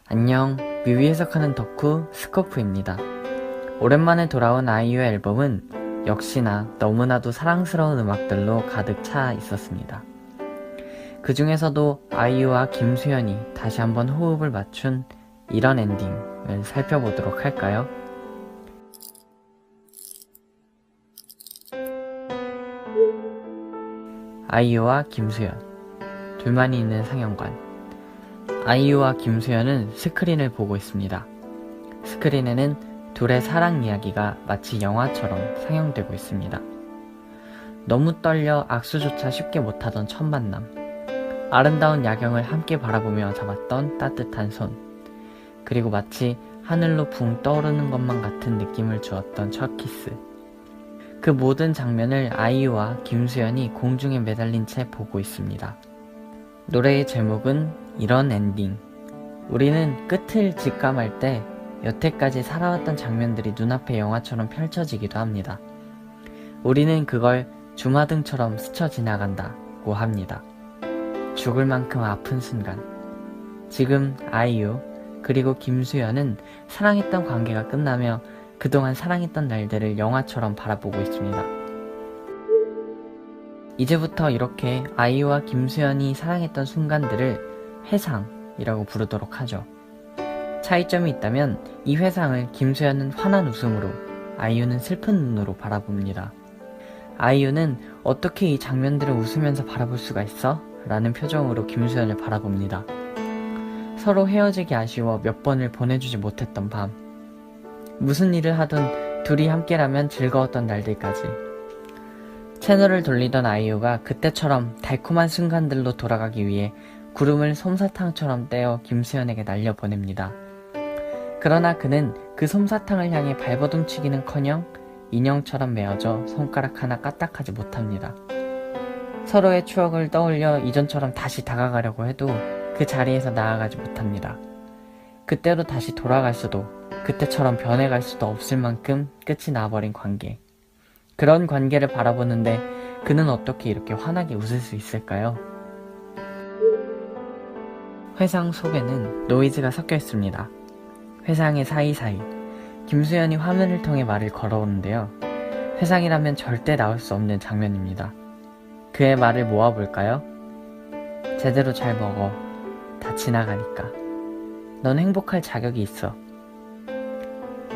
안녕, 뮤비 해석하는 덕후 스코프입니다. 오랜만에 돌아온 아이유의 앨범은 역시나 너무나도 사랑스러운 음악들로 가득 차 있었습니다. 그 중에서도 아이유와 김수현이 다시 한번 호흡을 맞춘 이런 엔딩을 살펴보도록 할까요? 아이유와 김수현, 둘만이 있는 상영관. 아이유와 김수현은 스크린을 보고 있습니다. 스크린에는 둘의 사랑 이야기가 마치 영화처럼 상영되고 있습니다. 너무 떨려 악수조차 쉽게 못하던 첫 만남, 아름다운 야경을 함께 바라보며 잡았던 따뜻한 손, 그리고 마치 하늘로 붕 떠오르는 것만 같은 느낌을 주었던 첫 키스. 그 모든 장면을 아이유와 김수현이 공중에 매달린 채 보고 있습니다. 노래의 제목은 이런 엔딩. 우리는 끝을 직감할 때 여태까지 살아왔던 장면들이 눈앞에 영화처럼 펼쳐지기도 합니다. 우리는 그걸 주마등처럼 스쳐 지나간다고 합니다. 죽을 만큼 아픈 순간. 지금 아이유 그리고 김수현은 사랑했던 관계가 끝나며 그동안 사랑했던 날들을 영화처럼 바라보고 있습니다. 이제부터 이렇게 아이유와 김수현이 사랑했던 순간들을 회상이라고 부르도록 하죠. 차이점이 있다면 이 회상을 김수현은 환한 웃음으로, 아이유는 슬픈 눈으로 바라봅니다. 아이유는 어떻게 이 장면들을 웃으면서 바라볼 수가 있어? 라는 표정으로 김수현을 바라봅니다. 서로 헤어지기 아쉬워 몇 번을 보내주지 못했던 밤, 무슨 일을 하든 둘이 함께라면 즐거웠던 날들까지. 채널을 돌리던 아이유가 그때처럼 달콤한 순간들로 돌아가기 위해 구름을 솜사탕처럼 떼어 김수현에게 날려보냅니다. 그러나 그는 그 솜사탕을 향해 발버둥치기는커녕 인형처럼 메어져 손가락 하나 까딱하지 못합니다. 서로의 추억을 떠올려 이전처럼 다시 다가가려고 해도 그 자리에서 나아가지 못합니다. 그때로 다시 돌아갈 수도, 그때처럼 변해갈 수도 없을 만큼 끝이 나버린 관계. 그런 관계를 바라보는데 그는 어떻게 이렇게 환하게 웃을 수 있을까요? 회상 속에는 노이즈가 섞여 있습니다. 회상의 사이사이, 김수현이 화면을 통해 말을 걸어오는데요. 회상이라면 절대 나올 수 없는 장면입니다. 그의 말을 모아볼까요? 제대로 잘 먹어. 다 지나가니까. 넌 행복할 자격이 있어.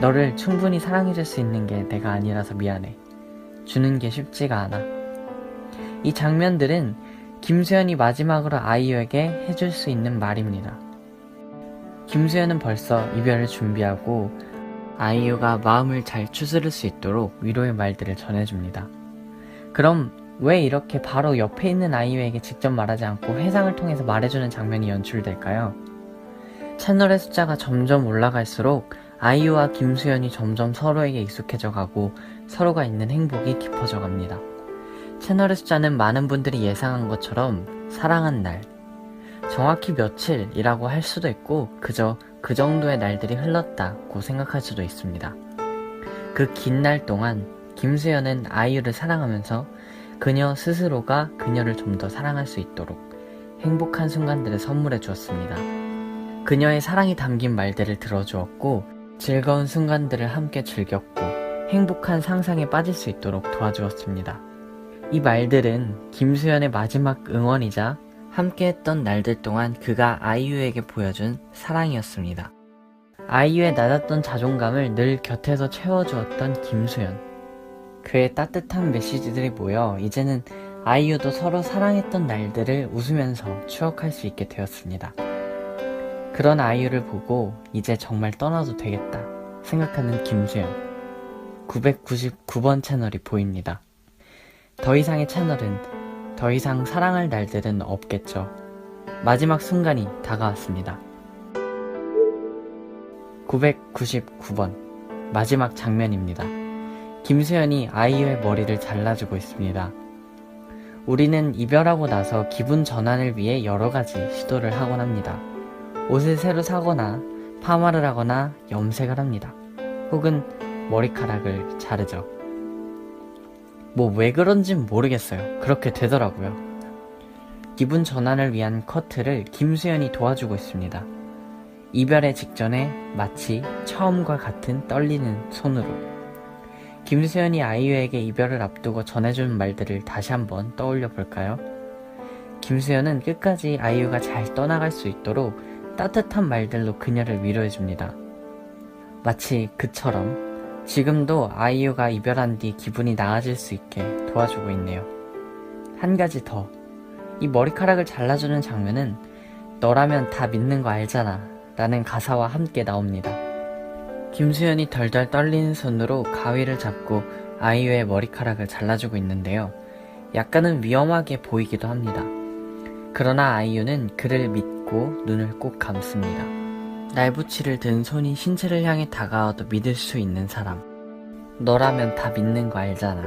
너를 충분히 사랑해줄 수 있는 게 내가 아니라서 미안해. 주는 게 쉽지가 않아. 이 장면들은 김수현이 마지막으로 아이유에게 해줄 수 있는 말입니다. 김수현은 벌써 이별을 준비하고 아이유가 마음을 잘 추스를 수 있도록 위로의 말들을 전해줍니다. 그럼 왜 이렇게 바로 옆에 있는 아이유에게 직접 말하지 않고 회상을 통해서 말해주는 장면이 연출될까요? 채널의 숫자가 점점 올라갈수록 아이유와 김수현이 점점 서로에게 익숙해져 가고 서로가 있는 행복이 깊어져 갑니다. 채널의 숫자는 많은 분들이 예상한 것처럼 사랑한 날, 정확히 며칠이라고 할 수도 있고 그저 그 정도의 날들이 흘렀다고 생각할 수도 있습니다. 그 긴 날 동안 김수현은 아이유를 사랑하면서 그녀 스스로가 그녀를 좀 더 사랑할 수 있도록 행복한 순간들을 선물해 주었습니다. 그녀의 사랑이 담긴 말들을 들어주었고 즐거운 순간들을 함께 즐겼고 행복한 상상에 빠질 수 있도록 도와주었습니다. 이 말들은 김수현의 마지막 응원이자 함께했던 날들 동안 그가 아이유에게 보여준 사랑이었습니다. 아이유의 낮았던 자존감을 늘 곁에서 채워주었던 김수현. 그의 따뜻한 메시지들이 모여 이제는 아이유도 서로 사랑했던 날들을 웃으면서 추억할 수 있게 되었습니다. 그런 아이유를 보고 이제 정말 떠나도 되겠다 생각하는 김수현. 999번 채널이 보입니다. 더 이상의 채널은, 더 이상 사랑할 날들은 없겠죠. 마지막 순간이 다가왔습니다. 999번 마지막 장면입니다. 김수현이 아이유의 머리를 잘라주고 있습니다. 우리는 이별하고 나서 기분 전환을 위해 여러가지 시도를 하곤 합니다. 옷을 새로 사거나 파마를 하거나 염색을 합니다. 혹은 머리카락을 자르죠. 뭐 왜 그런진 모르겠어요. 그렇게 되더라고요. 기분 전환을 위한 커트를 김수현이 도와주고 있습니다. 이별의 직전에 마치 처음과 같은 떨리는 손으로. 김수현이 아이유에게 이별을 앞두고 전해준 말들을 다시 한번 떠올려 볼까요? 김수현은 끝까지 아이유가 잘 떠나갈 수 있도록 따뜻한 말들로 그녀를 위로해줍니다. 마치 그처럼 지금도 아이유가 이별한 뒤 기분이 나아질 수 있게 도와주고 있네요. 한 가지 더. 이 머리카락을 잘라주는 장면은 너라면 다 믿는 거 알잖아 라는 가사와 함께 나옵니다. 김수현이 덜덜 떨리는 손으로 가위를 잡고 아이유의 머리카락을 잘라주고 있는데요. 약간은 위험하게 보이기도 합니다. 그러나 아이유는 그를 믿고 눈을 꼭 감습니다. 날붙이를 든 손이 신체를 향해 다가와도 믿을 수 있는 사람. 너라면 다 믿는 거 알잖아.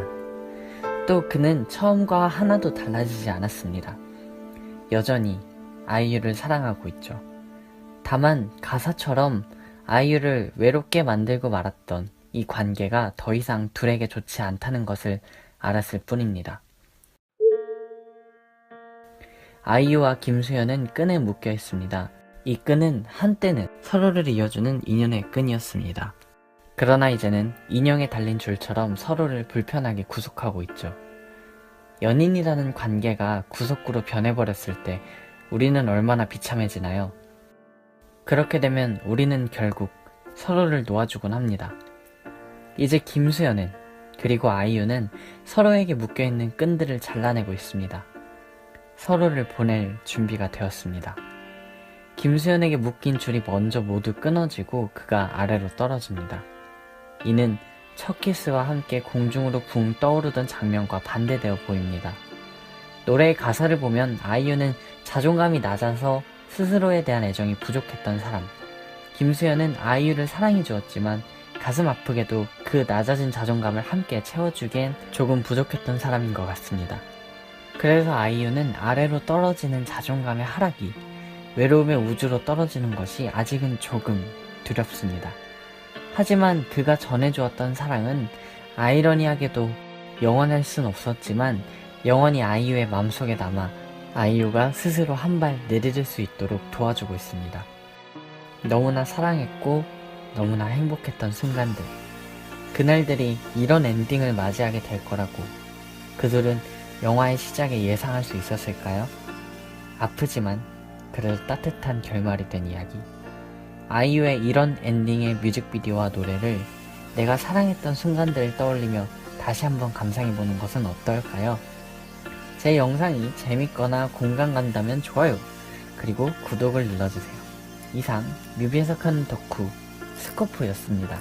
또 그는 처음과 하나도 달라지지 않았습니다. 여전히 아이유를 사랑하고 있죠. 다만 가사처럼 아이유를 외롭게 만들고 말았던 이 관계가 더 이상 둘에게 좋지 않다는 것을 알았을 뿐입니다. 아이유와 김수현은 끈에 묶여 있습니다. 이 끈은 한때는 서로를 이어주는 인연의 끈이었습니다. 그러나 이제는 인형에 달린 줄처럼 서로를 불편하게 구속하고 있죠. 연인이라는 관계가 구속구로 변해버렸을 때 우리는 얼마나 비참해지나요? 그렇게 되면 우리는 결국 서로를 놓아주곤 합니다. 이제 김수현은 그리고 아이유는 서로에게 묶여있는 끈들을 잘라내고 있습니다. 서로를 보낼 준비가 되었습니다. 김수현에게 묶인 줄이 먼저 모두 끊어지고 그가 아래로 떨어집니다. 이는 첫 키스와 함께 공중으로 붕 떠오르던 장면과 반대되어 보입니다. 노래의 가사를 보면 아이유는 자존감이 낮아서 스스로에 대한 애정이 부족했던 사람, 김수현은 아이유를 사랑해 주었지만 가슴 아프게도 그 낮아진 자존감을 함께 채워주기엔 조금 부족했던 사람인 것 같습니다. 그래서 아이유는 아래로 떨어지는 자존감의 하락이 외로움의 우주로 떨어지는 것이 아직은 조금 두렵습니다. 하지만 그가 전해주었던 사랑은 아이러니하게도 영원할 순 없었지만 영원히 아이유의 마음속에 남아 아이유가 스스로 한 발 내디딜 수 있도록 도와주고 있습니다. 너무나 사랑했고 너무나 행복했던 순간들, 그날들이 이런 엔딩을 맞이하게 될 거라고 그들은 영화의 시작에 예상할 수 있었을까요? 아프지만 그래도 따뜻한 결말이 된 이야기. 아이유의 이런 엔딩의 뮤직비디오와 노래를 내가 사랑했던 순간들을 떠올리며 다시 한번 감상해보는 것은 어떨까요? 제 영상이 재밌거나 공감 간다면 좋아요, 그리고 구독을 눌러주세요. 이상 뮤비 해석하는 덕후 스코프였습니다.